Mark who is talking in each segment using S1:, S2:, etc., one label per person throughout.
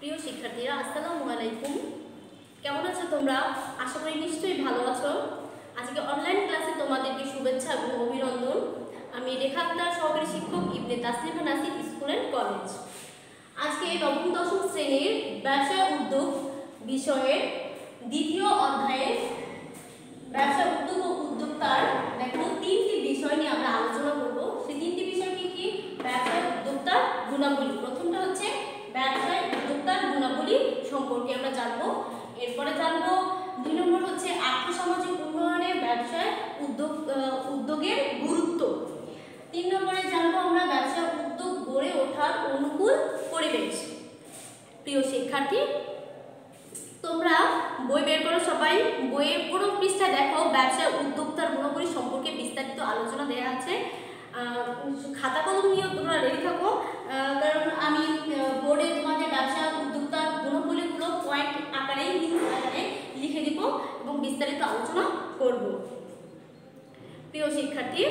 S1: প্রিয় শিক্ষার্থীরা, আসসালামু আলাইকুম। কেমন আছো তোমরা? আশা করি নিশ্চয়ই ভালো আছো। আজকে অনলাইন ক্লাসে তোমাদেরকে শুভেচ্ছা এবং অভিনন্দন। আমি রেখা আক্তার, সহকারী শিক্ষক, Ibne Taslima Nasir school and college. আজকে নবম দশম শ্রেণীর ব্যবসা উদ্যোগ বিষয়ের দ্বিতীয় অধ্যায়ের ব্যবসা উদ্যোগ ও উদ্যোক্তার দেখো তিনটি বিষয় নিয়ে আমরা আলোচনা করব। সেই তিনটি বিষয় কি কি? ব্যবসায় উদ্যোক্তার গুণাবলী। প্রথমটা হচ্ছে ব্যবসায় উদ্যোক্তার গুণাবলী সম্পর্কে আমরা জানবো। এরপরে জানবো 2 নম্বর হচ্ছে আর্থসামাজিক উন্নয়নে ব্যবসায় উদ্যোগের গুরুত্ব। 3 নম্বরে জানবো আমরা ব্যবসা উদ্যোগ গড়ে ওঠার অনুকূল পরিবেশ। প্রিয় শিক্ষার্থী, তোমরা বই বের করো, সবাই বইয়ের পুরো পৃষ্ঠা দেখো। ব্যবসা উদ্যোক্তার গুণাবলী সম্পর্কে বিস্তারিত আলোচনা দেওয়া আছে। খাতা কলম নিয়ে তোমরা রেডি থাকো, কারণ আমি বোর্ডে তোমাদের ব্যবসা উদ্যোক্তার গুণাবলীগুলো পয়েন্ট আকারে লিখে দিব এবং বিস্তারিত আলোচনা করব। প্রিয় শিক্ষার্থী,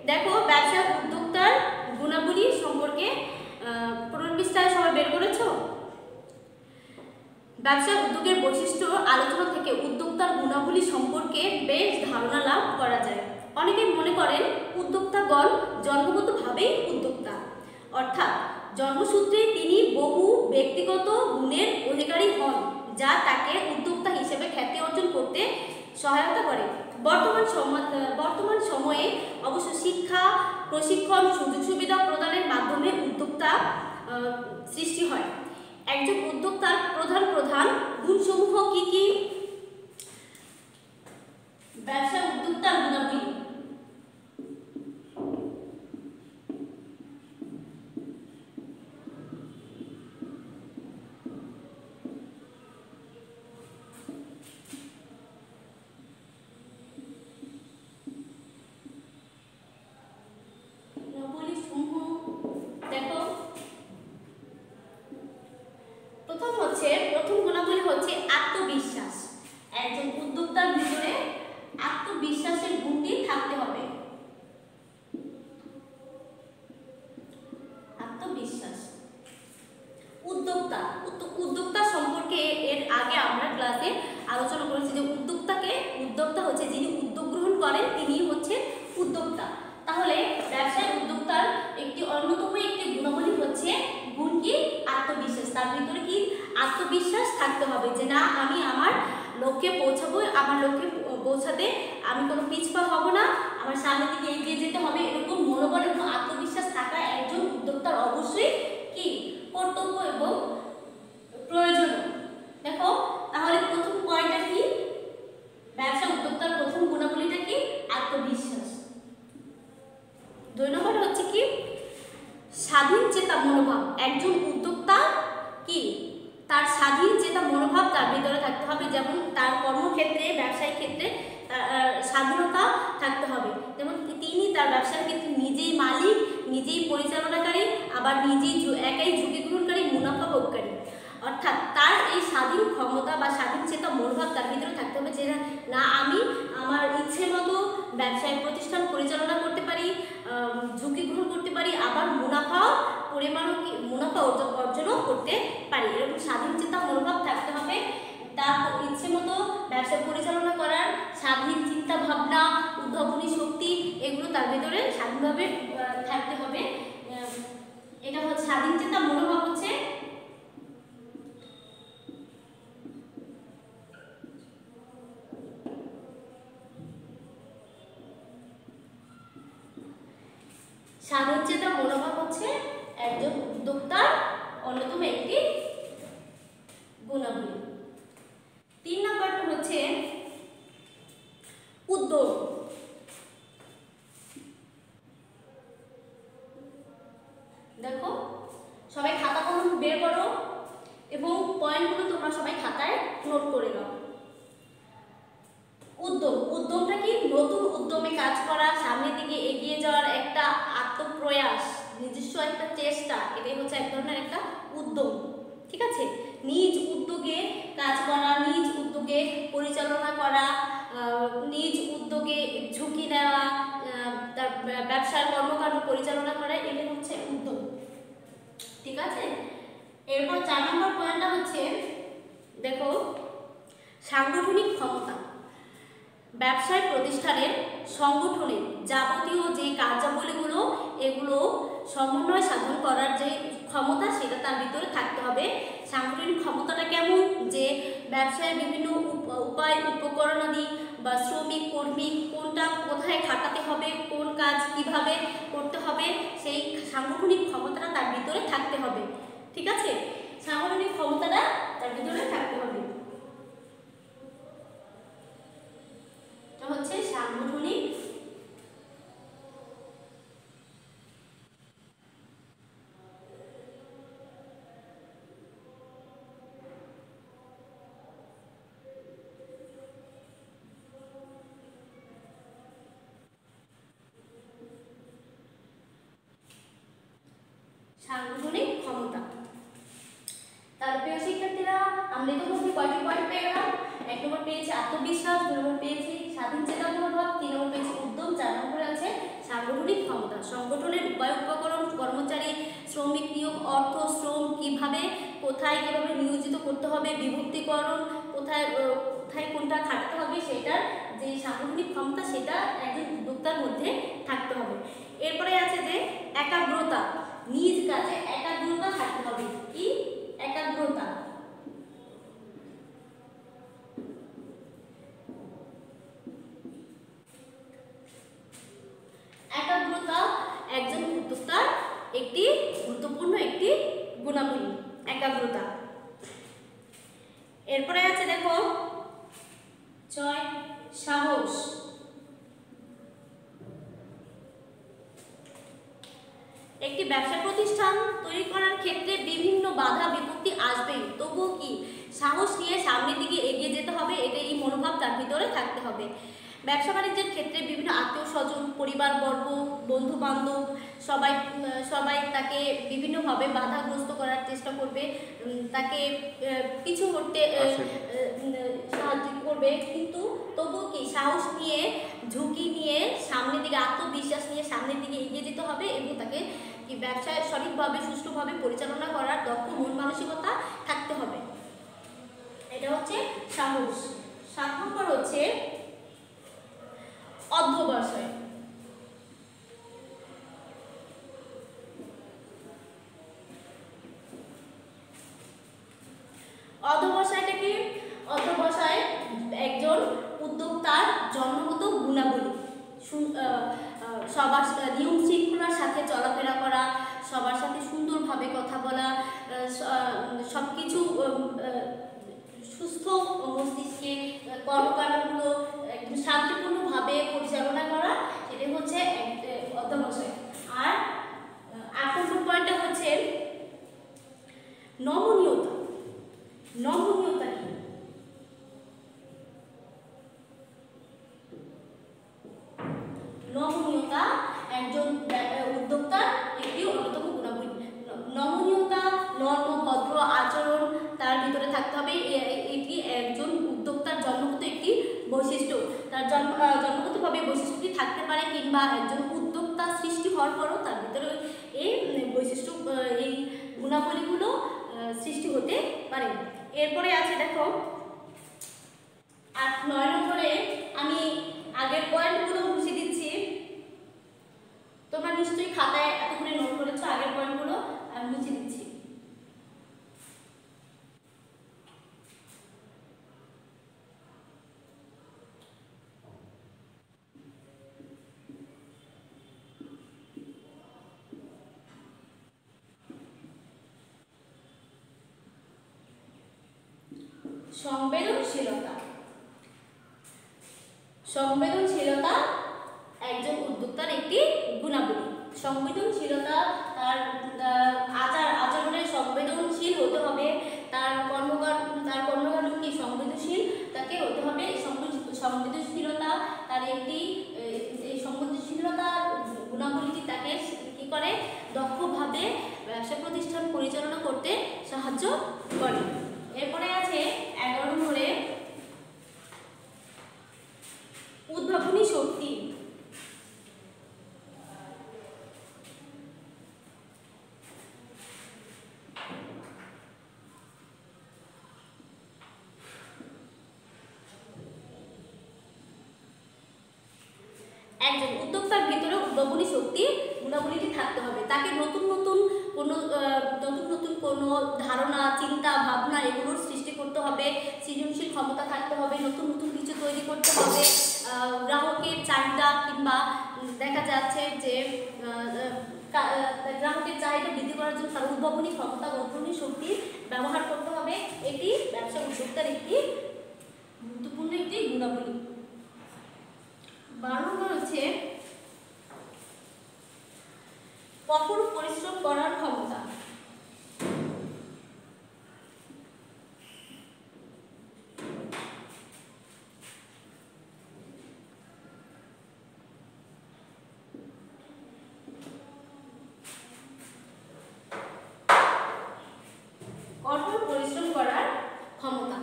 S1: দেখো ব্যবসা উদ্যোক্তার গুণাবলী সম্পর্কে পুরো পৃষ্ঠায় সবাই বের করেছো। ব্যবসা উদ্যোগের বৈশিষ্ট্য আলোচনা থেকে উদ্যোক্তার গুণাবলী সম্পর্কে বেশ ধারণা লাভ করা যায়। অনেকেই মনে করেন উদ্যোক্তাগণ জন্মগতভাবেই উদ্যোক্তা, অর্থাৎ জন্মসূত্রে তিনি বহু ব্যক্তিগত গুণের অধিকারী হন, যা তাকে উদ্যোক্তা হিসেবে খ্যাতি অর্জন করতে সহায়তা করে। বর্তমান সময়ে অবশ্য শিক্ষা, প্রশিক্ষণ, সুযোগ সুবিধা প্রদানের মাধ্যমে উদ্যোক্তা সৃষ্টি হয়। একজন উদ্যোক্তার প্রধান গুণসমূহ কি কি? ব্যবসা উদ্যোক্তার গুণাবলী। প্রথম গুণাবলী হচ্ছে আত্মবিশ্বাস। একজন উদ্যোক্তার ভিতরে আত্মবিশ্বাসের গুণটি থাকতে হবে। আত্মবিশ্বাস। উদ্যোক্তা সম্পর্কে এর আগে আমরা ক্লাসে আলোচনা করেছি যে উদ্যোক্তা হচ্ছে যিনি উদ্যোগ গ্রহণ করেন, তিনি হচ্ছে উদ্যোক্তা। তাহলে ব্যবসায় উদ্যোক্তার অন্যতম একটি গুণাবলী হচ্ছে গুণ কি? আত্মবিশ্বাস। তার ভিতরে কি আত্মবিশ্বাস থাকতে হবে যে না, আমি আমার লক্ষ্যে পৌঁছাবো, আমার লক্ষ্যে পৌঁছাতে আমি কোনো পিছপা হব না, আমার সামনের দিকে এগিয়ে যেতে হবে, এরকম মনোবল এবং আত্মবিশ্বাস থাকা একজন উদ্যোক্তার অবশ্যই কি কর্তব্য এবং প্রয়োজন। দেখো তাহলে প্রথম পয়েন্টটা কি? ব্যবসা উদ্যোক্তার প্রথম গুণাবলীটা কি? আত্মবিশ্বাস। 2 নম্বর হচ্ছে কি? স্বাধীন চেতা মনোভাব। একজন উদ্যোক্তা কি তার স্বাধীন চেতা মনোভাব তার ভিতরে থাকতে হবে। যেমন তার কর্মক্ষেত্রে, ব্যবসায়িক ক্ষেত্রে স্বাধীনতা থাকতে হবে। যেমন তিনি তার ব্যবসার ক্ষেত্রে নিজেই মালিক, নিজেই পরিচালনাকারী, আবার নিজেই একাই ঝুঁকি গ্রহণকারী, মুনাফা ভোগকারী। অর্থাৎ তার এই স্বাধীন ক্ষমতা বা স্বাধীন চেতা মনোভাব তার ভিতরে থাকতে হবে যে না, আমি আমার ইচ্ছে মতো ব্যবসায়িক প্রতিষ্ঠান পরিচালনা করতে পারি, ঝুঁকি গ্রহণ করতে পারি, আবার মুনাফা অর্জনও করতে পারি। এরকম স্বাধীন চেতা মনোভাব থাকতে হবে। তার ইচ্ছে মতো ব্যবসা পরিচালনা করার স্বাধীন চিন্তা ভাবনা, উদ্ভাবনী শক্তি, এগুলো তার ভিতরে স্বাধীনভাবে থাকতে হবে। এটা হচ্ছে স্বাধীন চেতা মনোভাব। হচ্ছে স্বাধীন চেতা মনোভাব হচ্ছে একজন উদ্যোক্তার অন্যতম একটি গুণাবলী। 3 নম্বরটা হচ্ছে উদ্যোগ। দেখো সবাই খাতা কলম বের করো এবং পয়েন্টগুলো তোমরা সবাই খাতায় নোট করে নাও। উদ্যোগটা কি? নতুন উদ্যমে কাজ করা, সামনের দিকে এগিয়ে যাওয়ার একটা আত্মপ্রয়াস, নিজস্ব একটা চেষ্টা, এটাই হচ্ছে এক ধরনের একটা উদ্যম। ঠিক আছে? নিজ উদ্যোগে কাজ করা, নিজ উদ্যোগে পরিচালনা করা, নিজ উদ্যোগে ঝুঁকি নেওয়া, ব্যবসার কর্মকাণ্ড পরিচালনা করা, এটা হচ্ছে উদ্যোগ। ঠিক আছে? এরপর 4 নম্বর পয়েন্টটা হচ্ছে দেখো সাংগঠনিক ক্ষমতা। ব্যবসায় প্রতিষ্ঠানের সংগঠনের যাবতীয় যে কার্যাবলীগুলো এগুলো সমন্বয় সাধন করার যে ক্ষমতা সেটা তার ভিতরে থাকতে হবে। সাংগঠনিক ক্ষমতাটা কেমন, যে ব্যবসায় বিভিন্ন উপায় উপকরণাদি বা শ্রমিক কর্মী কোনটা কোথায় খাটাতে হবে, কোন কাজ কিভাবে করতে হবে, সেই সাংগঠনিক ক্ষমতাটা তার ভিতরে থাকতে হবে। ঠিক আছে, সাংগঠনিক ক্ষমতাটা তার ভিতরে থাকতে হবে। এটা হচ্ছে সাংগঠনিক সাংগঠনিক ক্ষমতা। তার প্রিয় শিক্ষার্থীরা, আমরা ইতিমধ্যে কয়টি পয়েন্ট পেয়ে গেলাম? 1 নম্বর পেয়েছি আত্মবিশ্বাস, 2 নম্বর পেয়েছি স্বাধীন চেতা মনোভাব, 3 নম্বর পেয়েছি উদ্যম, 4 নম্বরে আছে সাংগঠনিক ক্ষমতা। সংগঠনের উপায় উপকরণ, কর্মচারী শ্রমিক নিয়োগ, অর্থ শ্রম কিভাবে কোথায় কিভাবে নিয়োজিত করতে হবে, বিভক্তিকরণ কোথায় কোথায় কোনটা খাটতে হবে, সেটার যে সাংগঠনিক ক্ষমতা সেটা একজন উদ্যোক্তার মধ্যে থাকতে হবে। এরপরে আছে যে একাগ্রতা, নিজ কাজে একাগ্রতা থাকতে হবে। কি একাগ্রতা? একাগ্রতা একজন উদ্যোক্তার একটি গুরুত্বপূর্ণ একটি গুণাবলী, একাগ্রতা। এরপরে আছে দেখো 6 সাহস। একটি ব্যবসা প্রতিষ্ঠান তৈরি করার ক্ষেত্রে বিভিন্ন বাধা বিপত্তি আসবেই, তবুও কি সাহস নিয়ে সামনের দিকে এগিয়ে যেতে হবে, এটা এই মনোভাব তার ভিতরে থাকতে হবে। ব্যবসা বাণিজ্যের ক্ষেত্রে বিভিন্ন আত্মীয় স্বজন পরিবারবর্গ বন্ধু বান্ধব সবাই তাকে বিভিন্নভাবে বাধাগ্রস্ত করার চেষ্টা করবে, তাকে পিছু হটতে সাহায্য করবে, কিন্তু তবুও কি সাহস নিয়ে ঝুঁকি নিয়ে সামনের দিকে আত্মবিশ্বাস নিয়ে সামনের দিকে এগিয়ে যেতে হবে এবং তাকে কি ব্যবসায় সঠিকভাবে সুষ্ঠুভাবে পরিচালনা করার দক্ষ মন মানসিকতা থাকতে হবে। এটা হচ্ছে সাহস। 7 নম্বর হচ্ছে অধ্যবসায়। অধ্যবসায়টা কি? অধ্যবসায় একজন উদ্যোক্তার জন্মগত গুণাবলী, সবার নিয়ম শৃঙ্খলার সাথে চলাফেরা করা, সবার সাথে সুন্দরভাবে কথা বলা, সব কিছু সুস্থ মস্তিষ্কে কর্মকাণ্ডগুলো একদম শান্তিপূর্ণভাবে পরিচালনা করা, সেটা হচ্ছে অধ্যবসায়। আর 8 নম্বর পয়েন্টটা হচ্ছে নমনীয়তা। নমনীয়তা কি? নমনীয়তা একজন উদ্যোক্তার একটি অন্যতম গুণাবলী। নমনীয়তা নর্ম ভদ্র আচরণ তার ভিতরে থাকতে হবে। এটি একজন উদ্যোক্তার জন্মগত একটি বৈশিষ্ট্য। তার জন্মগতভাবে বৈশিষ্ট্যটি থাকতে পারে, কিংবা একজন উদ্যোক্তা সৃষ্টি হওয়ার পরও তার ভিতরে এই বৈশিষ্ট্য এই গুণাবলীগুলো সৃষ্টি হতে পারে। এরপরে আছে দেখো 9 নম্বরে আমি আগের পয়েন্টগুলো মুছে দিচ্ছি, তোমরা নিশ্চয়ই খাতায় এতক্ষণে নোট করেছো, আগের পয়েন্টগুলো আমি মুছে দিচ্ছি। সংবেদনশীলতা। সংবেদনশীলতা একজন উদ্যোক্তার একটি গুণাবলী। সংবেদনশীলতা তার আচরণে সংবেদনশীল হতে হবে, তার কর্মকাণ্ড কি সংবেদনশীল তাকে হতে হবে। সংবেদনশীলতা তার একটি সংবেদনশীলতার গুণাবলীটি তাকে কি করে দক্ষভাবে ব্যবসা প্রতিষ্ঠান পরিচালনা করতে সাহায্য করে। এরপরে আছে 11 নম্বরে উদ্ভাবনী শক্তি। একজন উদ্যোক্তার ভিতরে উদ্ভাবনী শক্তি গুণাবলীটি থাকতে হবে। তাকে নতুন নতুন কোনো ধারণা, চিন্তা, ভাবনা এগুলোর সৃষ্টি করতে হবে, সৃজনশীল ক্ষমতা থাকতে হবে, নতুন নতুন কিছু তৈরি করতে হবে। গ্রাহকের চাহিদা কিংবা দেখা যাচ্ছে যে গ্রাহকের চাহিদা বৃদ্ধি করার জন্য তার উদ্ভাবনী ক্ষমতা, উদ্ভাবনী শক্তি ব্যবহার করতে হবে। এটি ব্যবসা উদ্যোক্তার একটি গুরুত্বপূর্ণ একটি গুণাবলী। 12 নম্বর হচ্ছে কঠোর পরিশ্রম করার ক্ষমতা। কঠোর পরিশ্রম করার ক্ষমতা।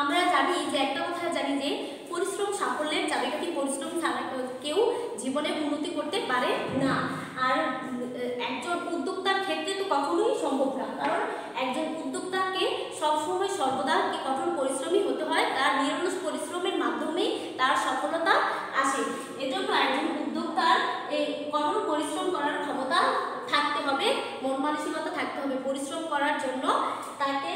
S1: আমরা জানি যে একটা কথা জানি যে পরিশ্রম সাফল্যের চাবিকাঠি। পরিশ্রম ছাড়া কেউ জীবনে উন্নতি করতে পারে না। আর একজন উদ্যোক্তার ক্ষেত্রে তো কখনোই সম্ভব না, কারণ একজন উদ্যোক্তাকে সবসময় সর্বদা কঠোর পরিশ্রমী হতে হয়। তার নিরলস পরিশ্রমের মাধ্যমেই তার সফলতা আসে। এজন্য একজন উদ্যোক্তার এই কঠোর পরিশ্রম করার ক্ষমতা থাকতে হবে, মন মানসিকতা থাকতে হবে। পরিশ্রম করার জন্য তাকে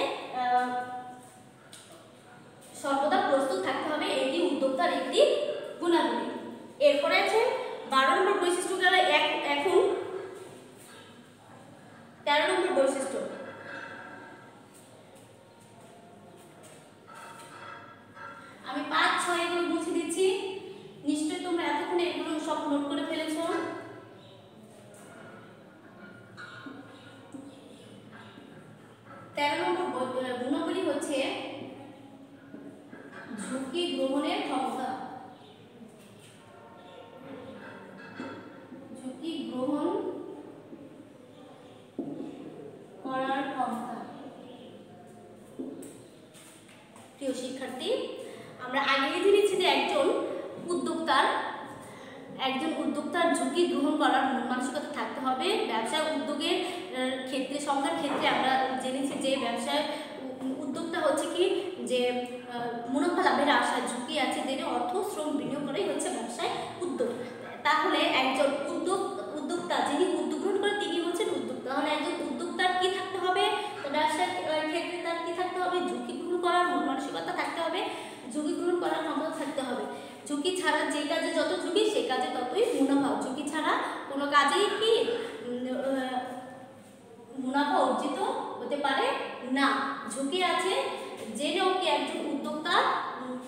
S1: সর্বদা প্রস্তুত থাকতে হবে। এটি উদ্যোক্তার একটি গুণাবলী। এরপরে আছে 12 নম্বর বৈশিষ্ট্য গেল। এখন 13 নম্বর বৈশিষ্ট্য। আমি 5, 6 এগুলো মুছে দিচ্ছি। নিশ্চয়ই তোমরা এতক্ষণে এগুলো সব নোট করে ফেলেছো। 13 নম্বর গুণাবলী হচ্ছে ঝুঁকি গ্রহণের ক্ষমতা। ঝুঁকি গ্রহণ করার ক্ষমতা। প্রিয় শিক্ষার্থী, আমরা আগেই জেনেছি যে একজন উদ্যোক্তার ঝুঁকি গ্রহণ করার মানসিকতা থাকতে হবে। ব্যবসায় উদ্যোগের ক্ষেত্রে, সংখ্যার ক্ষেত্রে আমরা জেনেছি যে ব্যবসায় উদ্যোক্তা হচ্ছে কি যে মুনাফা লাভের আশায় ঝুঁকি আছে, জেনে অর্থ শ্রম বিনিয়োগ করেই হচ্ছে ব্যবসায় উদ্যোগ। তাহলে একজন উদ্যোক্তা যিনি উদ্যোগ গ্রহণ করে তিনি হচ্ছেন উদ্যোক্তা। তাহলে একজন উদ্যোক্তার কি থাকতে হবে? ব্যবসার ক্ষেত্রে তার কি থাকতে হবে? ঝুঁকি গ্রহণ করার মানসিকতা থাকতে হবে, ঝুঁকি গ্রহণ করার ক্ষমতা থাকতে হবে। ঝুঁকি ছাড়া যে কাজে যত ঝুঁকি সে কাজে ততই মুনাফা। ঝুঁকি ছাড়া কোনো কাজেই কি মুনাফা অর্জিত হতে পারে না। ঝুঁকি আছে জেনেও কি একজন উদ্যোক্তা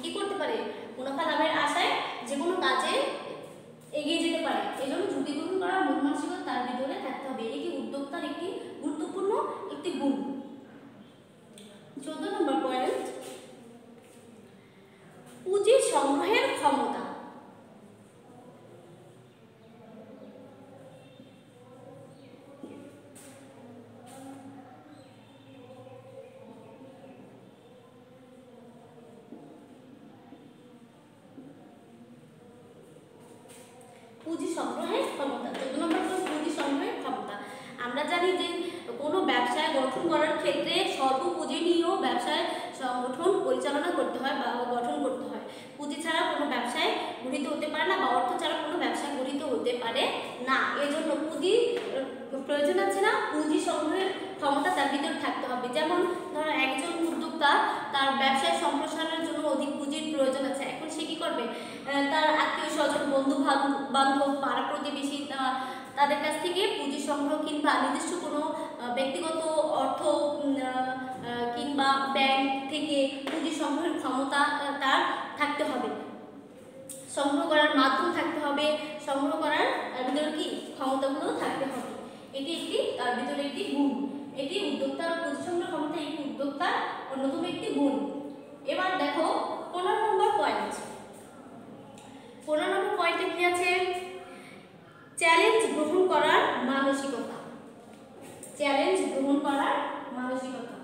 S1: কি করতে পারে? মুনাফা লাভের আশায় যে কোনো কাজে এগিয়ে যেতে পারে। এজন্য ঝুঁকি গ্রহণ করার মন মানসিকতা তার ভিতরে থাকতে হবে। এটি উদ্যোক্তার একটি গুরুত্বপূর্ণ একটি গুণ। 14 নম্বর পয়েন্ট, পুঁজি সংগ্রহের ক্ষমতা। পুঁজি সংগ্রহের ক্ষমতা। 14 নম্বর পুঁজি সংগ্রহের ক্ষমতা। আমরা জানি যে কোনো ব্যবসায় গঠন করার ক্ষেত্রে স্বল্প পুঁজি নিয়েও ব্যবসায় সংগঠন পরিচালনা করতে হয় বা গঠন করতে হয়। পুঁজি ছাড়া কোনো ব্যবসায় গঠিত হতে পারে না বা অর্থ ছাড়া কোনো ব্যবসায় গঠিত হতে পারে না। এজন্য পুঁজি প্রয়োজন আছে না? পুঁজি সংগ্রহের ক্ষমতা তার ভিতরে থাকতে হবে। যেমন ধরো একজন উদ্যোক্তা তার ব্যবসায় সম্প্রসারণের জন্য অধিক পুঁজির প্রয়োজন আছে। এখন সে কি করবে? তার আত্মীয় স্বজন, বন্ধু বান্ধব, পাড়া প্রতিবেশী তাদের কাছ থেকে পুঁজি সংগ্রহ কিংবা নির্দিষ্ট কোনো ব্যক্তিগত অর্থ কিংবা ব্যাংক থেকে পুঁজি সংগ্রহের ক্ষমতা তার থাকতে হবে। সংগ্রহ করার মাধ্যম থাকতে হবে, সংগ্রহ করার ভিতরে কি ক্ষমতাগুলো থাকতে হবে। এটি একটি তার ভিতরে একটি গুণ। এটি উদ্যোক্তার পুঁজি সংগ্রহ ক্ষমতা একটি উদ্যোক্তার অন্যতম একটি গুণ। এবার দেখো 15 নম্বর পয়েন্ট। 15 নম্বর পয়েন্টে কি আছে? চ্যালেঞ্জ গ্রহণ করার মানসিকতা। চ্যালেঞ্জ গ্রহণ করার মানসিকতা।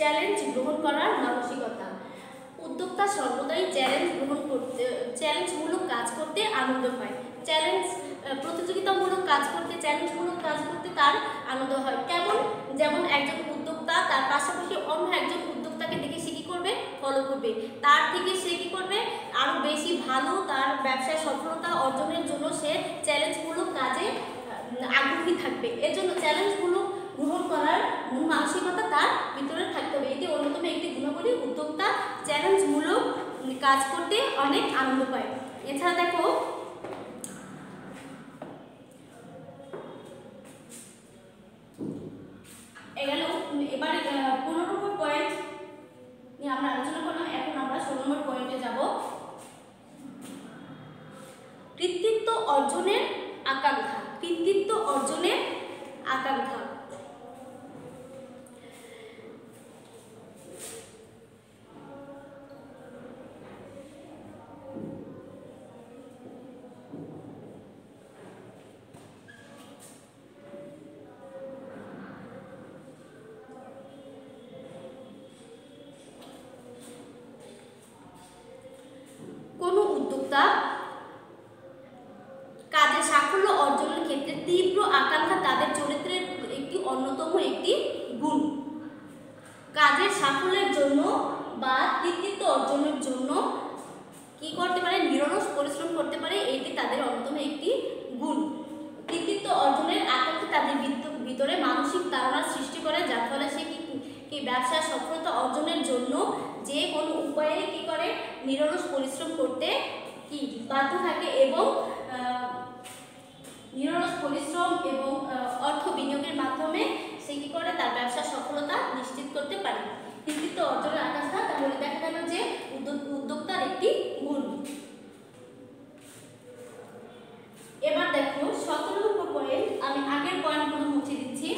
S1: চ্যালেঞ্জ গ্রহণ করার মানসিকতা। উদ্যোক্তা সর্বদাই চ্যালেঞ্জমূলক কাজ করতে আনন্দ পায়। প্রতিযোগিতামূলক কাজ করতে, চ্যালেঞ্জমূলক কাজ করতে তার আনন্দ হয়। যেমন একজন উদ্যোক্তা তার পাশাপাশি অন্য একজন উদ্যোক্তাকে দেখে সে কী করবে, ফলো করবে, তার থেকে সে কী করবে, আরও বেশি ভালো তার ব্যবসায় সফলতা অর্জনের জন্য সে চ্যালেঞ্জমূলক কাজে আগ্রহী থাকবে। এর জন্য চ্যালেঞ্জমূলক গ্রহণ করার মানসিকতা তার ভিতরে থাকতে হবে। এটি অন্যতম একটি গুণাবলী। উদ্যোক্তা চ্যালেঞ্জমূলক কাজ করতে অনেক আনন্দ পায়। এছাড়া দেখো এবার 15 নম্বর পয়েন্ট নিয়ে আমরা আলোচনা করলাম। এখন আমরা 16 নম্বর পয়েন্টে যাব। কৃতিত্ব অর্জনের আকাঙ্ক্ষা। কৃতিত্ব অর্জনের আকাঙ্ক্ষা। কোনো উদ্যোক্তা কাজের সাফল্য অর্জনের ক্ষেত্রে তীব্র আকাঙ্ক্ষা তাদের চরিত্রের একটি অন্যতম একটি গুণ। কাজের সাফল্যের জন্য বা কৃতিত্ব অর্জনের জন্য কি করতে পারে, নিরলস পরিশ্রম করতে পারে, এটি তাদের অন্যতম একটি গুণ। কৃতিত্ব অর্জনের আকাঙ্ক্ষা তাদের ভিতরে মানসিক তাড়নার সৃষ্টি করে, যার ফলে সে কি ব্যবসায় সফলতা অর্জনের জন্য যে কোনো উপায়ে কি করে, নিরলস পরিশ্রম করতে কি বাধ্য থাকে এবং নিরলস পরিশ্রম এবং অর্থ বিনিয়োগের মাধ্যমে সে কি করে, তার ব্যবসার সফলতা নিশ্চিত করতে পারে। কৃতিত্ব অর্জনের আকাঙ্ক্ষা তাহলে দেখা গেল যে উদ্যোক্তার একটি গুণ। এবার দেখো 17 নম্বর পয়েন্ট, আমি আগের পয়েন্টগুলো মুছে দিচ্ছি।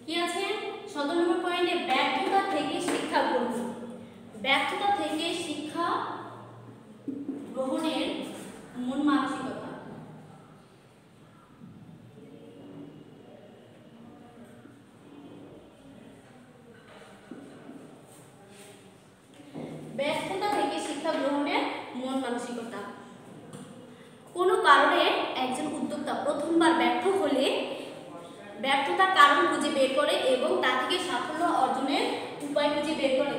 S1: কি আছে 17 নম্বর পয়েন্টে, ব্যর্থতা থেকে শিক্ষা গ্রহণ। ব্যর্থতা থেকে শিক্ষা গ্রহণের মন মানসিকতা। ব্যর্থতা থেকে শিক্ষা গ্রহণের মন মানসিকতা। কোনো কারণে একজন উদ্যোক্তা প্রথমবার ব্যর্থ হলে ব্যর্থতার কারণ খুঁজে বের করে এবং তা থেকে সাফল্য অর্জনের উপায় খুঁজে বের করে।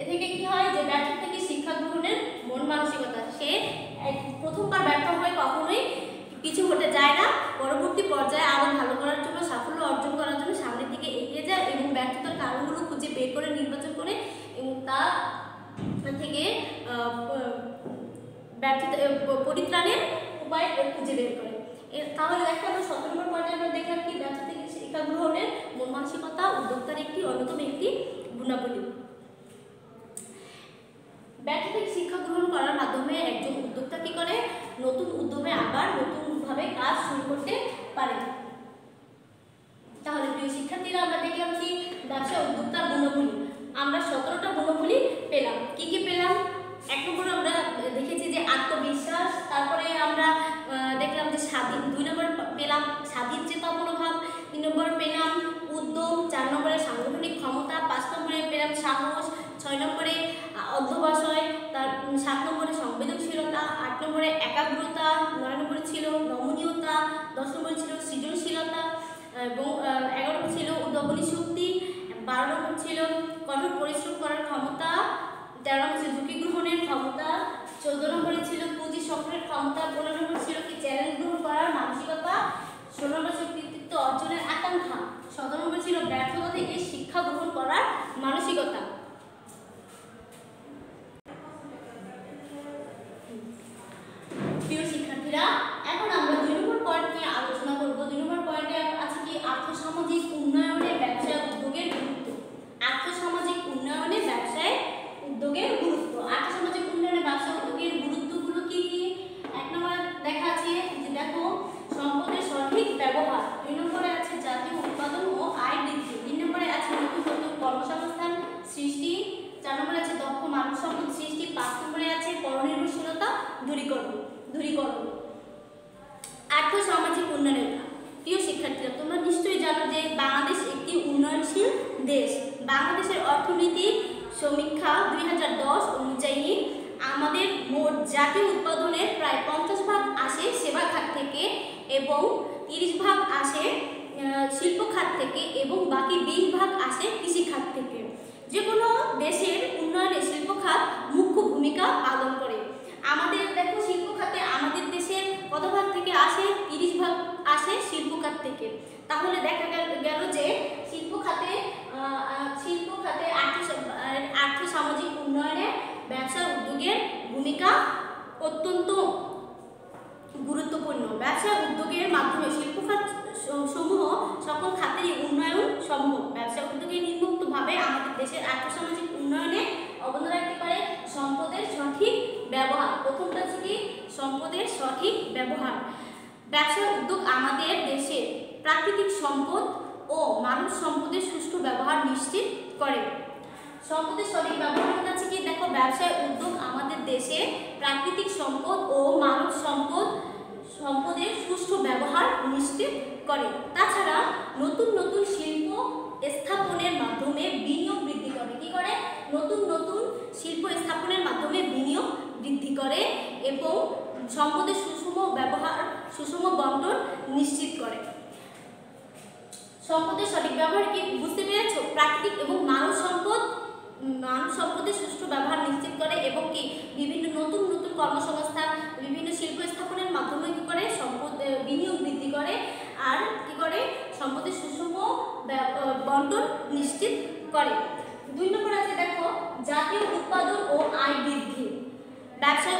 S1: এ থেকে কি হয়, যে ব্যর্থতা থেকে শিক্ষা গ্রহণের মন মানসিকতা। সে প্রথমবার ব্যর্থ হয়ে কখনোই পিছু হটে যায় না, পরবর্তী পর্যায়ে আরও ভালো করার জন্য, সাফল্য অর্জন করার জন্য সামনের দিকে এগিয়ে যায় এবং ব্যর্থতার কারণগুলো খুঁজে বের করে নির্বাচন করে এবং তা থেকে ব্যর্থতা পরিত্রাণের উপায় খুঁজে বের করে। তাহলে দেখা গেল 17 নম্বর পয়েন্টে আমরা দেখলাম কি, ব্যর্থতা থেকে শিক্ষা গ্রহণের মন মানসিকতা উদ্যোক্তার একটি অন্যতম একটি গুণাবলী। ব্যর্থতা থেকে শিক্ষা গ্রহণ করার মাধ্যমে একজন উদ্যোক্তা কি করে, নতুন উদ্যমে আবার নতুনভাবে কাজ শুরু করতে পারে। তাহলে প্রিয় শিক্ষার্থীরা, আমরা দেখলাম কি ব্যবসা উদ্যোক্তার গুণাবলী। আমরা 17টা গুণাবলী পেলাম। কি কি পেলাম? 1 নম্বরে আমরা দেখেছি যে আত্মবিশ্বাস, তারপরে আমরা দেখলাম যে স্বাধীন, 2 নম্বর পেলাম স্বাধীন চেতা মনোভাব, 3 নম্বর পেলাম উদ্যম, 4 নম্বরে সাংগঠনিক ক্ষমতা, 5 নম্বরে পেলাম সাহস, 6 নম্বরে অধ্যবসায়, তার 7 নম্বরে সংবেদনশীলতা, 8 নম্বরে একাগ্রতা, 9 নম্বরে ছিল নমনীয়তা, 10 নম্বরে ছিল সৃজনশীলতা এবং 11 নম্বর ছিল উদ্ভাবনী শক্তি, 12 নম্বর ছিল কঠোর পরিশ্রম করার ক্ষমতা, 13 নম্বর ছিল ঝুঁকি গ্রহণের ক্ষমতা, 14 নম্বরে ছিল পুঁজি সংগ্রহের ক্ষমতা, 15 নম্বর ছিল কি চ্যালেঞ্জ গ্রহণ করার মানসিকতা, 16 নম্বর ছিল কৃতিত্ব অর্জনের আকাঙ্ক্ষা, 17 নম্বর ছিল ব্যর্থতা থেকে শিক্ষা গ্রহণ করার মানসিকতা। প্রিয় শিক্ষার্থীরা, এখন আমরা 2 নম্বর পয়েন্ট নিয়ে আলোচনা করব। 2 নম্বর পয়েন্টে আছে কি আর্থসামাজিক উন্নয়নে ব্যবসায় উদ্যোগের গুরুত্ব। আর্থসামাজিক উন্নয়নে ব্যবসায় দূরীকরণ। আর্থ-সামাজিক উন্নয়ন। প্রিয় শিক্ষার্থীরা, তোমরা নিশ্চয়ই জানো যে বাংলাদেশ একটি উন্নয়নশীল দেশ। বাংলাদেশের অর্থনৈতিক সমীক্ষা 2010 অনুযায়ী আমাদের মোট জাতীয় উৎপাদনের প্রায় 50% আসে সেবা খাত থেকে এবং 30% আসে শিল্প খাত থেকে এবং বাকি 20% আসে কৃষি খাত থেকে। যে কোনো দেশের উন্নয়নে শিল্প খাত মুখ্য ভূমিকা পালন করে। আমাদের দেখো শিল্প খাতে আমাদের দেশের কত ভাগ থেকে আসে? 30% আসে শিল্প খাত থেকে। তাহলে দেখা গেল যে শিল্প খাতে আর্থ-সামাজিক উন্নয়নে ব্যবসা উদ্যোগের ভূমিকা অত্যন্ত গুরুত্বপূর্ণ। ব্যবসা উদ্যোগের মাধ্যমে শিল্প খাত সমূহ সকল খাতেরই উন্নয়ন সম্ভব। ব্যবসা উদ্যোগের নিম্নোক্তভাবে আমাদের দেশের আর্থ-সামাজিক উন্নয়নে অবদান রাখতে পারে সম্পদের সঠিক ব্যবহার। প্রথমটা হচ্ছে কি? সম্পদের সঠিক ব্যবহার। ব্যবসা উদ্যোগ আমাদের দেশের প্রাকৃতিক সম্পদ ও মানব সম্পদের সুষ্ঠু ব্যবহার নিশ্চিত করে। সম্পদের সঠিক ব্যবহার হচ্ছে কি? দেখো, ব্যবসায় উদ্যোগ আমাদের দেশে প্রাকৃতিক সম্পদ ও মানব সম্পদের সুষ্ঠু ব্যবহার নিশ্চিত করে। তাছাড়া নতুন নতুন শিল্প স্থাপনের মাধ্যমে বিনিয়োগ বৃদ্ধি করে। কি করে? নতুন নতুন শিল্প স্থাপনের মাধ্যমে বিনিয়োগ বৃদ্ধি করে এবং সম্পদের সুষম বন্টন নিশ্চিত করে। সম্পদের সঠিক ব্যবহার কি বুঝতে পেরেছো? প্রাকৃতিক এবং মানব সম্পদের সুষ্ঠু ব্যবহার নিশ্চিত করে এবং কি বিভিন্ন নতুন নতুন কর্মসংস্থান, বিভিন্ন শিল্প স্থাপনের মাধ্যমে কি করে? সম্পদ বিনিয়োগ বৃদ্ধি করে আর কি করে? সম্পদের সুষম বন্টন নিশ্চিত করে। 2 নম্বর আছে দেখো, জাতীয় উৎপাদন ও আয় বৃদ্ধি। ব্যবসা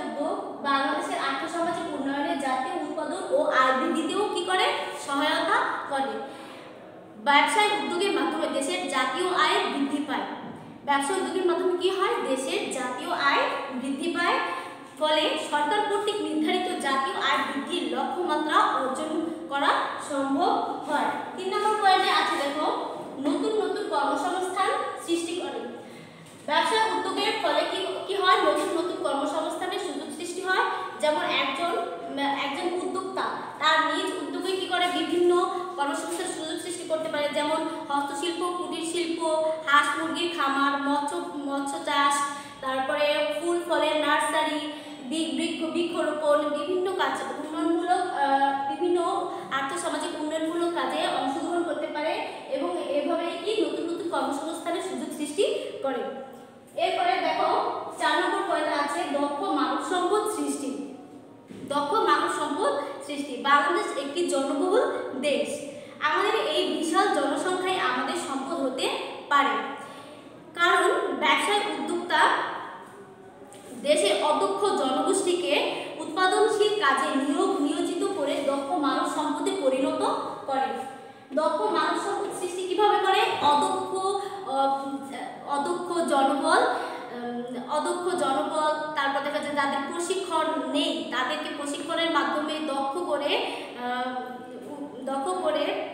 S1: উদ্যোগ বাংলাদেশের আর্থ-সামাজিক উন্নয়নে জাতীয় উৎপাদন ও আয় বৃদ্ধিতেও কি করে? সহায়তা করে। ব্যবসায় উদ্যোগের মাধ্যমে দেশের জাতীয় আয় বৃদ্ধি পায়। ব্যবসা উদ্যোগের মাধ্যমে কি হয়? দেশের জাতীয় আয় বৃদ্ধি পায়। ফলে সরকার কর্তৃক নির্ধারিত জাতীয় আয় বৃদ্ধির লক্ষ্যমাত্রা অর্জন করা সম্ভব হয়। 3 নম্বর পয়েন্টে আছে দেখো, নতুন নতুন কর্মসংস্থান সৃষ্টি করে। ব্যবসা উদ্যোগের ফলে কি হয়? নতুন নতুন কর্মসংস্থানের সুযোগ সৃষ্টি হয়। যেমন একজন উদ্যোক্তা তার নিজ উদ্যোগে কি করে? বিভিন্ন কর্মসংস্থানের সুযোগ সৃষ্টি করতে পারে। যেমন হস্তশিল্প, কুটির শিল্প, হাঁস মুরগির খামার, মৎস্য চাষ, তারপরে ফুল ফলের নার্সারি, বৃক্ষরোপণ, বিভিন্ন কাজ উন্নয়নমূলক বিভিন্ন আর্থ-সামাজিক উন্নয়নমূলক কাজে অংশগ্রহণ করতে পারে এবং এভাবে কি নতুন নতুন কর্মসংস্থানের সুযোগ সৃষ্টি করে। এরপরে দেখো 4 নম্বর পয়েন্ট আছে দক্ষ মানব সম্পদ সৃষ্টি। দক্ষ মানব সম্পদ সৃষ্টি। বাংলাদেশ একটি জনবহুল দেশ। আমাদের এই বিশাল জনসংখ্যায় আমাদের সম্পদ হতে পারে, কারণ ব্যবসায় উদ্যোক্তা দেশের অদক্ষ জনগোষ্ঠীকে উৎপাদনশীল কাজে নিয়োজিত করে দক্ষ মানব সম্পদে পরিণত করে। দক্ষ মানব সম্পদ সৃষ্টি কিভাবে করে? অদক্ষ জনবল, তারপর দেখা যায় যাদের প্রশিক্ষণ নেই তাদেরকে প্রশিক্ষণের মাধ্যমে দক্ষ করে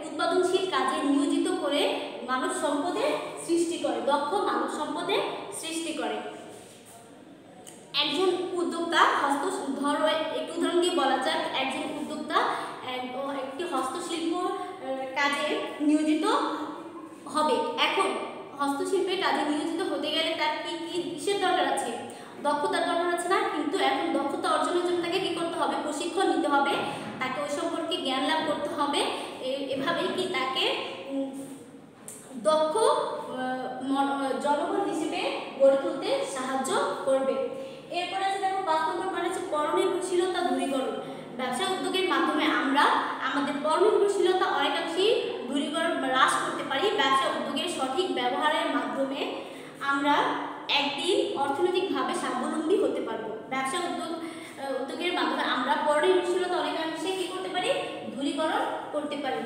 S1: উৎপাদনশীল কাজে নিয়োজিত করে মানব সম্পদের সৃষ্টি করে। দক্ষ মানব সম্পদের সৃষ্টি করে। একজন উদ্যোক্তা ধরো একটি উদাহরণ দিয়ে বলা যাক, একজন উদ্যোক্তা একটি হস্তশিল্প কাজে নিয়োজিত হবে। এখন হস্তশিল্পের কাজে নিয়োজিত হতে গেলে তার কিসের দরকার আছে? দক্ষতার দরকার আছে না? কিন্তু এখন দক্ষতা অর্জনের জন্য তাকে কি করতে হবে? প্রশিক্ষণ নিতে হবে, তাকে ওই সম্পর্কে জ্ঞান লাভ করতে হবে। এভাবেই কি তাকে দক্ষ জনবল হিসেবে গড়ে তুলতে সাহায্য করবে। এরপরে আছে দেখো 5 নম্বর মানে হচ্ছে পরনির্ভরশীলতা দূরীকরণ। ব্যবসা উদ্যোগের মাধ্যমে আমরা আমাদের পরনির্ভরশীলতা অনেকাংশেই দূরীকরণ হ্রাস করতে পারি। ব্যবসা উদ্যোগের সঠিক ব্যবহারের মাধ্যমে আমরা একদিন অর্থনৈতিকভাবে স্বাবলম্বী হতে পারবো। ব্যবসা উদ্যোগের মাধ্যমে আমরা পরনির্ভরশীলতা অনেকাংশে কি করতে পারি? দূরীকরণ করতে পারি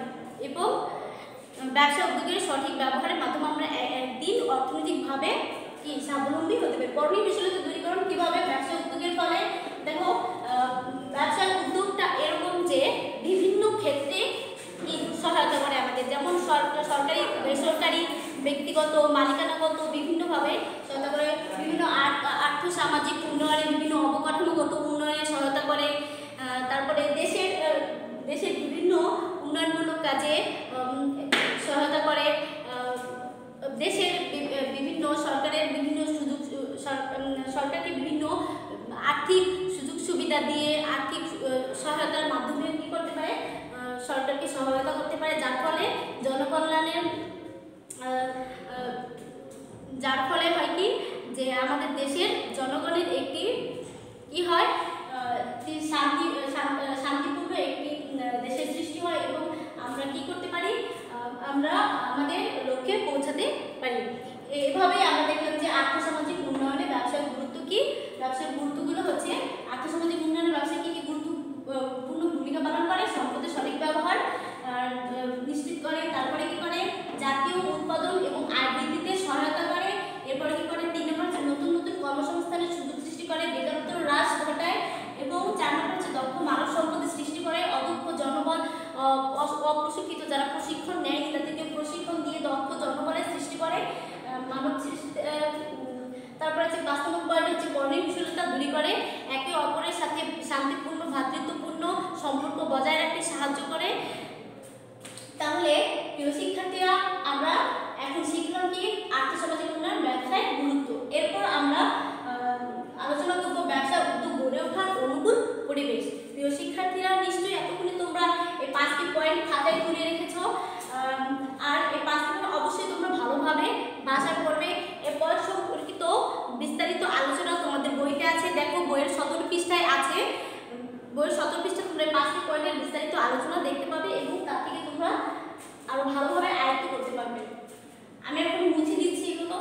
S1: এবং ব্যবসা উদ্যোগের সঠিক ব্যবহারের মাধ্যমে আমরা একদিন অর্থনৈতিকভাবে কি স্বাবলম্বী হতে পারি। পরনির্ভরশীলতা দূরীকরণ কিভাবে? ব্যবসা উদ্যোগের ফলে দেখো ব্যবসা উদ্যোগটা এরকম যে বিভিন্ন ক্ষেত্রে সহায়তা করে আমাদের, যেমন সরকারি, বেসরকারি, ব্যক্তিগত, মালিকানাগত বিভিন্নভাবে সহায়তা করে। বিভিন্ন আর্থ আর্থসামাজিক উন্নয়নে বিভিন্ন অবকাঠামোগত উন্নয়নে সহায়তা করে, তারপরে দেশের বিভিন্ন উন্নয়নমূলক কাজে সহায়তা করে, দেশের বিভিন্ন সরকারকে বিভিন্ন আর্থিক সুযোগ সুবিধা দিয়ে আর্থিক সহায়তার মাধ্যমে কি করতে পারে, সরকারকে সহায়তা করতে পারে, যার ফলে জনকল্যাণের যার ফলে হয় কি যে আমাদের দেশের জনগণের একটি কি হয়, শান্তিপূর্ণ একটি দেশের সৃষ্টি হয় এবং আমরা কি করতে পারি, আমরা আমাদের লক্ষ্যে পৌঁছাতে পারি। এভাবে আমরা দেখলাম যে আর্থসামাজিক উন্নয়নে ব্যবসার গুরুত্ব কি। ব্যবসার গুরুত্বগুলো হচ্ছে আর্থসামাজিক উন্নয়নে ব্যবসা কি কি গুরুত্বপূর্ণ ভূমিকা পালন করে, সম্পদের সঠিক ব্যবহার নিশ্চিত করে, তারপরে কি করে জাতীয় উৎপাদন এবং আয় বৃদ্ধিতে সহায়তা করে, এরপরে কি করে 3 নম্বর নতুন নতুন কর্মসংস্থানের সুযোগ সৃষ্টি করে, বেকারত্ব হ্রাস ঘটায় এবং 4 নম্বর হচ্ছে দক্ষ মানব সম্পদের সৃষ্টি করে, অদক্ষ জনবল অপ্রশিক্ষিত যারা প্রশিক্ষণ নেয় তাদেরকে প্রশিক্ষণ দিয়ে দক্ষ জনবলের সৃষ্টি করে, মানব সৃষ্টি। তারপরে হচ্ছে 5 নম্বর পয়েন্ট হচ্ছে বর্ণহীনতা দূর করে, একে অপরের সাথে শান্তিপূর্ণ ভ্রাতৃত্বপূর্ণ সম্পর্ক বজায় রাখতে সাহায্য করে। তাহলে প্রিয় শিক্ষার্থীরা, আমরা এখন শিখলাম কি আর্থসামাজিক উন্নয়ন, ব্যবসায় গুরুত্ব। এরপর আমরা আলোচনা করব ব্যবসা উদ্যোগ গড়ে ওঠার অনুকূল পরিবেশ। প্রিয় শিক্ষার্থীরা, নিশ্চয়ই এতক্ষণে তোমরা এই 5টি পয়েন্ট খাতায় তুলে রেখেছো, আর এই 5টি পয়েন্ট অবশ্যই তোমরা ভালোভাবে ভাষায় পড়বে। এই পয়েন্ট সম্পর্কিত বিস্তারিত আলোচনা তোমাদের বইতে আছে, দেখো বইয়ের 17 পৃষ্ঠায় আছে। বইয়ের 17 পৃষ্ঠায় তোমরা 5টি পয়েন্টের বিস্তারিত আলোচনা দেখতে পাবে এবং তার থেকে তোমরা আরো ভালোভাবে আয়ত্ত করতে পারবে। আমি এখন মুছে দিচ্ছি এগুলো।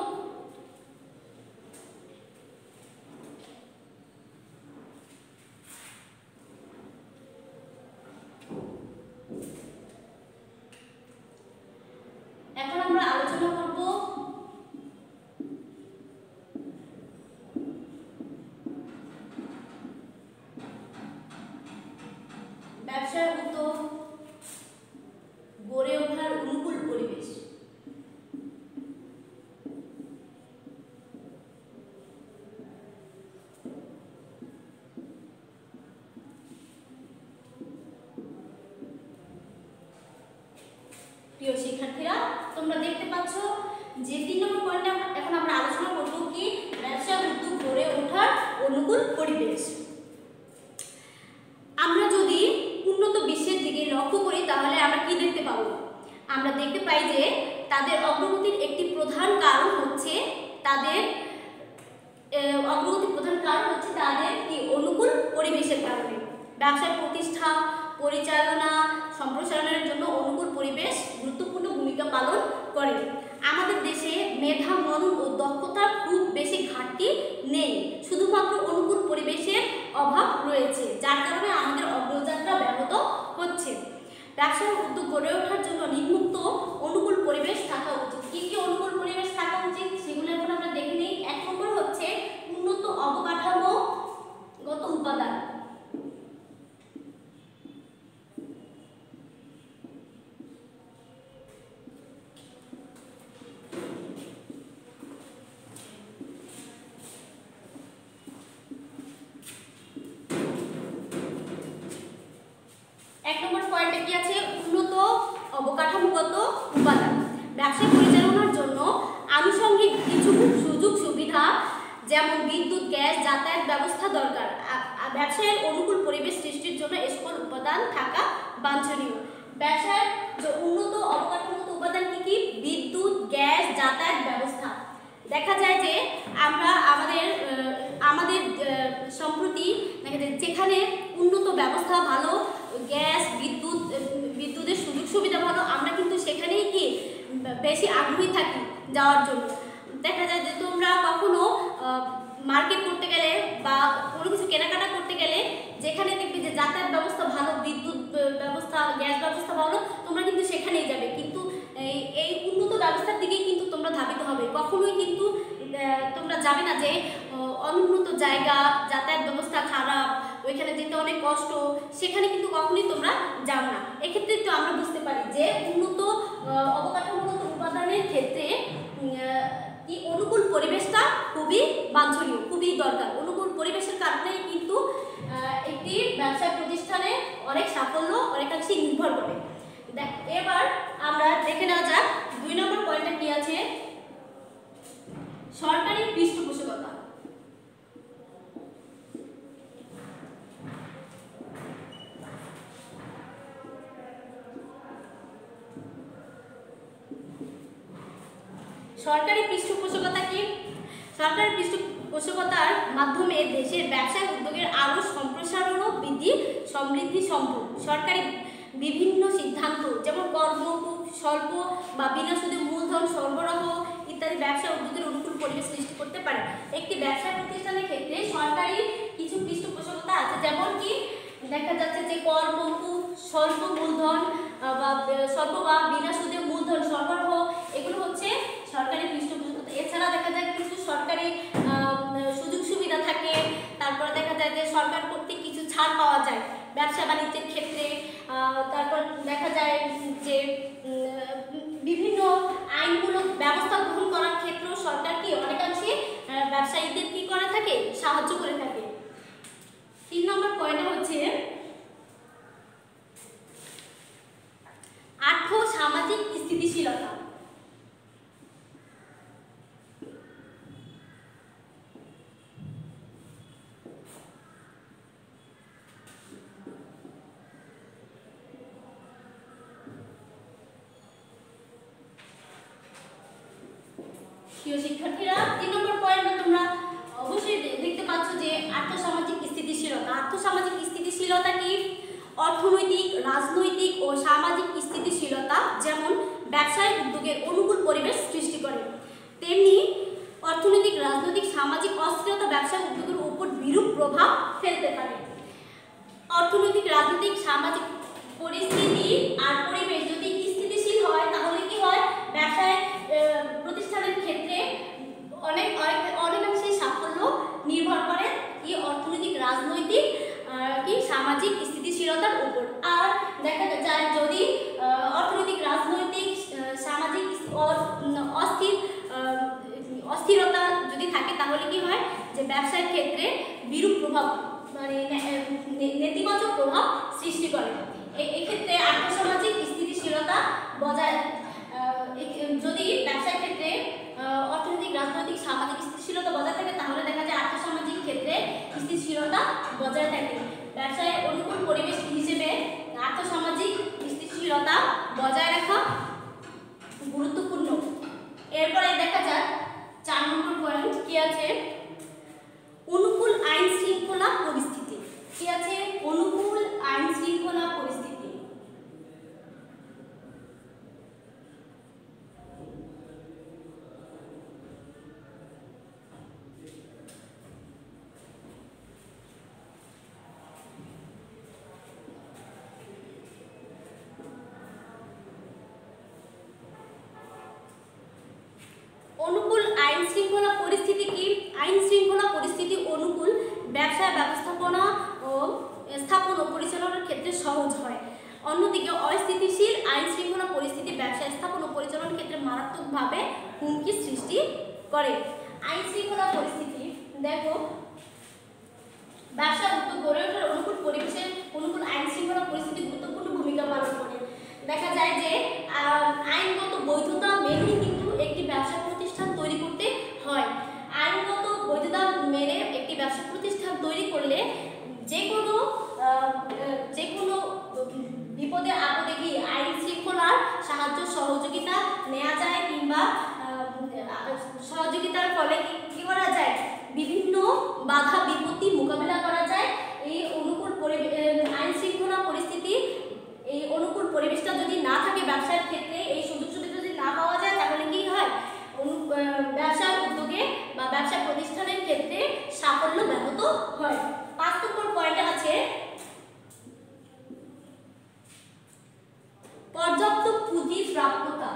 S1: এখন আমরা আলোচনা করব ব্যবসার উদ্যোগ গড়ে ওঠার অনুকূল পরিবেশ। প্রিয় শিক্ষার্থীরা, তোমরা দেখতে পাচ্ছ যে 3 নম্বর পয়েন্টে এখন আমরা আলোচনা করব কি ব্যবসা উদ্যোগ গড়ে ওঠার অনুকূল পরিবেশ। আমরা যদি উন্নত বিশ্বের দিকে লক্ষ্য করি তাহলে আমরা কি দেখতে পাবো? আমরা দেখতে পাই যে তাদের অগ্রগতির একটি প্রধান কারণ হচ্ছে তাদের কি অনুকূল পরিবেশের কারণে। ব্যবসার প্রতিষ্ঠা, পরিচালনা, সম্প্রসারণের জন্য অনুকূল পরিবেশ গুরুত্বপূর্ণ ভূমিকা পালন করে। আমাদের দেশে মেধা, মনন ও দক্ষতার খুব বেশি ঘাটতি নেই, শুধুমাত্র অনুকূল পরিবেশের অভাব রয়েছে, যার কারণে আমাদের অগ্রযাত্রা ব্যাহত হচ্ছে। ব্যবসার উদ্যোগ গড়ে ওঠার জন্য নিম্নোক্ত অনুকূল পরিবেশ থাকা উচিত। কি কি অনুকূল পরিবেশ থাকা উচিত সেগুলো এখন আমরা দেখে নিই। 1 নম্বর হচ্ছে উন্নত অবকাঠামোগত উপাদান। অবকাঠামোগত উপাদান। ব্যবসা পরিচালনার জন্য আনুষঙ্গিক কিছু সুযোগ সুবিধা যেমন বিদ্যুৎ, গ্যাস, যাতায়াত ব্যবস্থা দরকার। ব্যবসায়ের অনুকূল পরিবেশ সৃষ্টির জন্য সকল উপাদান থাকা বাঞ্ছনীয়। ব্যবসার উন্নত অবকাঠামোগত উপাদান কি কি? বিদ্যুৎ, গ্যাস, যাতায়াত ব্যবস্থা। দেখা যায় যে আমরা আমাদের সম্প্রতি যেখানে উন্নত ব্যবস্থা ভালো, গ্যাস, বিদ্যুতের সুযোগ সুবিধা ভালো, আমরা কিন্তু সেখানেই কি বেশি আগ্রহী থাকি যাওয়ার জন্য। দেখা যায় যে তোমরা কখনো মার্কেট করতে গেলে বা কোনো কিছু কেনাকাটা করতে গেলে যেখানে দেখবে যে যাতায়াত ব্যবস্থা ভালো, বিদ্যুৎ ব্যবস্থা, গ্যাস ব্যবস্থা ভালো, তোমরা কিন্তু সেখানেই যাবে। কিন্তু এই উন্নত ব্যবস্থার দিকেই কিন্তু তোমরা ধাবিত হবে। কখনোই কিন্তু তোমরা যাবে না যে অনুন্নত জায়গা, যাতায়াত ব্যবস্থা খারাপ, ওইখানে যেতে অনেক কষ্ট, সেখানে কিন্তু কখনোই তোমরা যাও না। এক্ষেত্রে তো আমরা বুঝতে পারি যে উন্নত অবকাঠামোগত উপাদানের ক্ষেত্রে কি অনুকূল পরিবেশটা খুবই বাঞ্ছনীয়, খুবই দরকার। অনুকূল পরিবেশের কারণেই কিন্তু একটি ব্যবসা প্রতিষ্ঠানে অনেক সাফল্য অনেকাংশেই নির্ভর করে। এবার আমরা দেখে নেওয়া যাক 2 নম্বর পয়েন্টে কি আছে, সরকারি পৃষ্ঠপোষকতা। সরকারি পৃষ্ঠপোষকতা কি? সরকারি পৃষ্ঠপোষকতার মাধ্যমে দেশের ব্যবসায় উদ্যোগের আরও সম্প্রসারণ ও সমৃদ্ধি সম্ভব। সরকারি বিভিন্ন সিদ্ধান্ত যেমন কর্মমুখ, স্বল্প বা বিনা সুদে মূলধন সরবরাহ ইত্যাদি ব্যবসা উদ্যোগের অনুকূল পরিবেশ সৃষ্টি করতে পারে। একটি ব্যবসা প্রতিষ্ঠানের ক্ষেত্রে সরকারি কিছু পৃষ্ঠপোষকতা আছে, যেমন কি দেখা যাচ্ছে যে কর্মমুখ, স্বল্প মূলধন স্বল্প বা বিনা সুদে মূলধন সরবরাহ, এগুলো হচ্ছে সরকারি পৃষ্ঠপোষকতা। এছাড়া দেখা যায় কিছু সরকারি সুযোগ সুবিধা থাকে, তারপর দেখা যায় যে সরকার কর্তৃক কিছু ছাড় পাওয়া যায় ব্যবসা বাণিজ্যের ক্ষেত্রে। তারপর দেখা যায় যে বিভিন্ন আইনমূলক ব্যবস্থা গ্রহণ করার ক্ষেত্রেও সরকার কি অনেকাংশে ব্যবসায়ীদের কি করে থাকে, সাহায্য করে থাকে। 3 নম্বর পয়েন্ট হচ্ছে আর্থ সামাজিক স্থিতিশীলতা। প্রিয় শিক্ষার্থীরা, 3 নম্বর পয়েন্টে তোমরা অবশ্যই দেখতে পাচ্ছ যে আর্থসামাজিক স্থিতিশীলতা। আর্থসামাজিক স্থিতিশীলতা কি? অর্থনৈতিক, রাজনৈতিক ও সামাজিক স্থিতিশীলতা যেমন ব্যবসায় উদ্যোগের অনুকূল পরিবেশ সৃষ্টি করে, তেমনি অর্থনৈতিক, রাজনৈতিক, সামাজিক অস্থিরতা ব্যবসায় উদ্যোগের উপর বিরূপ প্রভাব ফেলতে পারে। অর্থনৈতিক, রাজনৈতিক, সামাজিক পরিস্থিতি আর পরিবেশ যদি স্থিতিশীল হয় তাহলে কি হয়, ব্যবসায় প্রতিষ্ঠানের ক্ষেত্রে অনেকাংশে সাফল্য নির্ভর করে কি অর্থনৈতিক, রাজনৈতিক কি সামাজিক স্থিতিশীলতার উপর। আর দেখা যায় যদি অর্থনৈতিক, রাজনৈতিক, সামাজিক অস্থিরতা যদি থাকে তাহলে কি হয় যে ব্যবসার ক্ষেত্রে বিরূপ প্রভাব মানে নেতিবাচক প্রভাব সৃষ্টি করে। এক্ষেত্রে আর্থসামাজিক স্থিতিশীলতা বজায় যদি ব্যবসার ক্ষেত্রে অর্থনৈতিক, রাজনৈতিক, সামাজিক স্থিতিশীলতা বজায় থাকে তাহলে দেখা যায় আর্থসামাজিক ক্ষেত্রে স্থিতিশীলতা বজায় থাকে। ব্যবসায় অনুকূল পরিবেশ হিসেবে আর্থসামাজিক স্থিতিশীলতা বজায় রাখা গুরুত্বপূর্ণ। এরপরে দেখা যাক 4 নম্বর পয়েন্ট কি আছে, অনুকূল আইন শৃঙ্খলা পরিস্থিতি। কি আছে? অনুকূল আইন শৃঙ্খলা পরিস্থিতি। অনুকূল আইন শৃঙ্খলা পরিস্থিতি কি? আইন শৃঙ্খলা পরিস্থিতি অনুকূল ব্যবসা ব্যবস্থাপনা ও স্থাপন ও পরিচালনার ক্ষেত্রে সহজ হয়। অন্যদিকে অস্থিতিশীল আইন শৃঙ্খলা পরিস্থিতি ব্যবসা স্থাপন ও পরিচালনার ক্ষেত্রে মারাত্মকভাবে হুমকি সৃষ্টি করে। আইন শৃঙ্খলা পরিস্থিতি দেখো, ব্যবসা উদ্যোগ গড়ে ওঠার অনুকূল পরিবেশের অনুকূল আইন শৃঙ্খলা পরিস্থিতি গুরুত্বপূর্ণ ভূমিকা পালন করে। দেখা যায় যে আইনগত বৈধতা মেনেই কিন্তু একটি ব্যবসা প্রতিষ্ঠান তৈরি করতে হয়। আইনগত বৈধতা মেনে একটি ব্যবসা প্রতিষ্ঠান তৈরি করলে যে কোনো বিপদে আপদে গিয়ে আইন শৃঙ্খলার সাহায্য সহযোগিতা নেওয়া যায়, কিংবা সহযোগিতার ফলে কি করা যায়, বিভিন্ন বাধা বিপত্তি মোকাবিলা করা যায়। এই অনুকূল আইন শৃঙ্খলা পরিস্থিতি, এই অনুকূল পরিবেশটা যদি না থাকে ব্যবসার ক্ষেত্রে, এই সুযোগ সুবিধা যদি না পাওয়া যায় তাহলে কি হয়, ব্যবসা উদ্যোগে বা ব্যবসা প্রতিষ্ঠানের ক্ষেত্রে সাফল্য ব্যাহত হয়। 5 নম্বর পয়েন্টে আছে পর্যাপ্ত পুঁজি প্রাপ্যতা।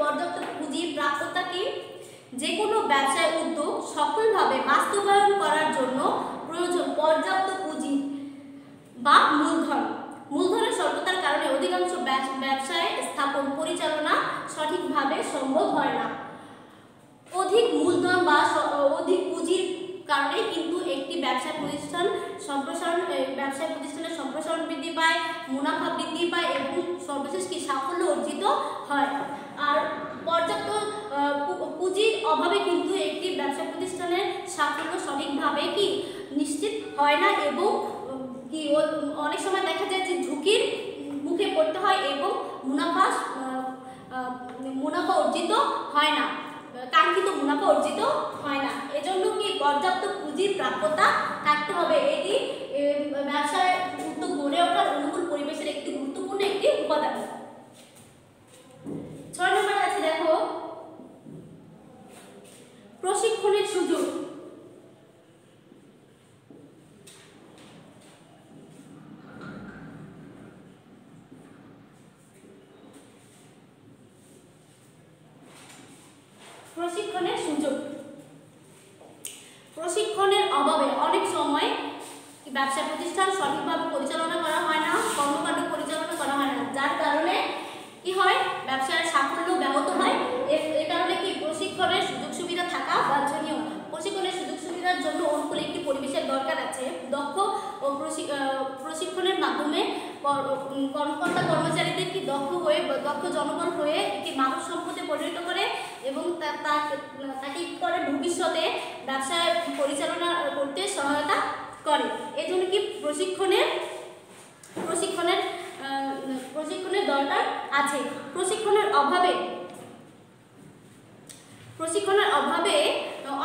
S1: পর্যাপ্ত পুঁজি প্রাপ্যতা কি? যে কোনো ব্যবসায় উদ্যোগ সফলভাবে বাস্তবায়ন করার জন্য প্রয়োজন পর্যাপ্ত পুঁজি বা মূলধন। মূলধনের স্বল্পতার কারণে অধিকাংশ ব্যবসায় স্থাপন পরিচালনা সঠিকভাবে সম্ভব হয় না। অধিক মূলধন বা অধিক পুঁজির কারণে কিন্তু একটি ব্যবসা প্রতিষ্ঠানের সম্প্রসারণ বৃদ্ধি পায়, মুনাফা বৃদ্ধি পায় এবং সর্বশেষ কি সাফল্য অর্জিত হয়। আর পর্যাপ্ত পুঁজির অভাবে কিন্তু একটি ব্যবসা প্রতিষ্ঠানের সাফল্য সঠিকভাবে কি নিশ্চিত হয় না এবং কি অনেক সময় দেখা যায় যে ঝুঁকির মুখে পড়তে হয় এবং মুনাফা অর্জিত হয় না, কাঙ্ক্ষিত মুনাফা অর্জিত হয় না। এজন্য কি পর্যাপ্ত পুঁজির প্রাপ্যতা থাকতে হবে। এটি ব্যবসায় উদ্যোগ গড়ে ওঠার অনুকূল পরিবেশের একটি গুরুত্বপূর্ণ একটি উপাদান। 6 নম্বরে আছে দেখো প্রশিক্ষণের সুযোগ। প্রশিক্ষণের সুযোগ, প্রশিক্ষণের অভাবে অনেক সময় ব্যবসা প্রতিষ্ঠান সঠিকভাবে পরিচালনা করা হয় না, কর্মকাণ্ড পরিচালনা করা হয় না, যার কারণে কি হয় ব্যবসার সাফল্য ব্যাহত হয়। এর কারণে কি প্রশিক্ষণের সুযোগ সুবিধা থাকা বাঞ্ছনীয়। প্রশিক্ষণের সুযোগ সুবিধার জন্য অনুকূল একটি পরিবেশের দরকার আছে। দক্ষ ও প্রশিক্ষণের মাধ্যমে কর্মকর্তা কর্মচারীদের কি দক্ষ জনগণ হয়ে একটি মানব সম্পদে পরিণত করে এবং তাকে করে ভবিষ্যতে ব্যবসায় পরিচালনা করতে সহায়তা করে। এই জন্য কি প্রশিক্ষণের দরকার আছে। প্রশিক্ষণের অভাবে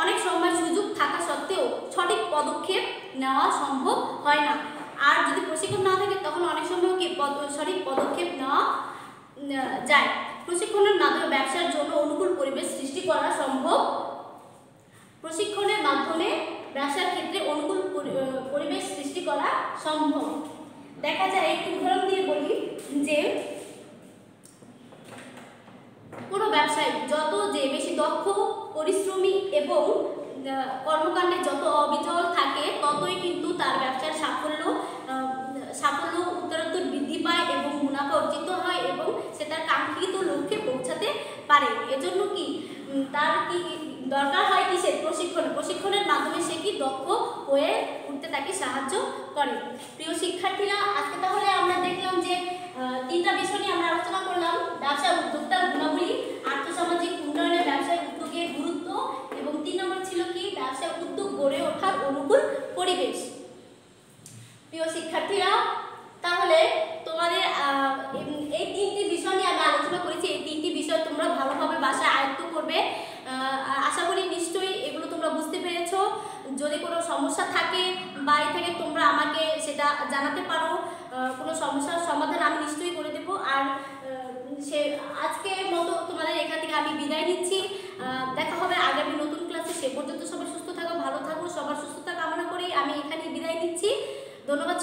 S1: অনেক সময় সুযোগ থাকা সত্ত্বেও সঠিক পদক্ষেপ নেওয়া সম্ভব হয় না। আর যদি প্রশিক্ষণ না থাকে তখন অনেক সময় কি সঠিক পদক্ষেপ নেওয়া যায়। প্রশিক্ষণের মাধ্যমে ব্যবসার জন্য অনুকূল পরিবেশ সৃষ্টি করা সম্ভব। প্রশিক্ষণের মাধ্যমে ব্যবসার ক্ষেত্রে অনুকূল পরিবেশ সৃষ্টি করা সম্ভব। দেখা যায় একটু উদাহরণ দিয়ে বলি যে কোনো ব্যবসায়ী যত যে বেশি দক্ষ, পরিশ্রমী এবং কর্মকাণ্ডে যত অবিচল থাকে ততই কিন্তু তার ব্যবসার সাফল্য উত্তরোত্তর বৃদ্ধি পায় এবং মুনাফা অর্জিত হয় এবং সে তার কাঙ্ক্ষিত লক্ষ্যে পৌঁছাতে পারে। এজন্য কি তার কি দরকার হয় কিসের প্রশিক্ষণের মাধ্যমে সে কি দক্ষ হয়ে উঠতে তাকে সাহায্য করে। প্রিয় শিক্ষার্থীরা, আজকে তাহলে আমরা দেখলাম যে 3টা বিষয় নিয়ে আমরা আলোচনা করলাম। ব্যবসা উদ্যোক্তার গুণাবলী, আর্থসামাজিক উন্নয়নে ব্যবসায় উদ্যোগের গুরুত্ব এবং 3 নম্বর ছিল কি ব্যবসায় উদ্যোগ গড়ে ওঠার অনুকূল পরিবেশ। প্রিয় শিক্ষার্থীরা, তাহলে তোমাদের এই 3টি বিষয় নিয়ে আমি আলোচনা করেছি। এই 3টি বিষয় তোমরা ভালোভাবে বাসায় আয়ত্ত করবে। আশা করি নিশ্চয়ই এগুলো তোমরা বুঝতে পেরেছো। যদি কোনো সমস্যা থাকে বা থেকে তোমরা আমাকে সেটা জানাতে পারো। কোনো সমস্যার সমাধান আমি নিশ্চয়ই করে দেবো। আর আজকের মতো তোমাদের এখান থেকে আমি বিদায় নিচ্ছি। দেখা হবে আগামী নতুন ক্লাসে। সে পর্যন্ত সবাই সুস্থ থাকো, ভালো থাকো, সবার সুস্থতা কামনা করি আমি এখানে বিদায় নিচ্ছি। ধন্যবাদ।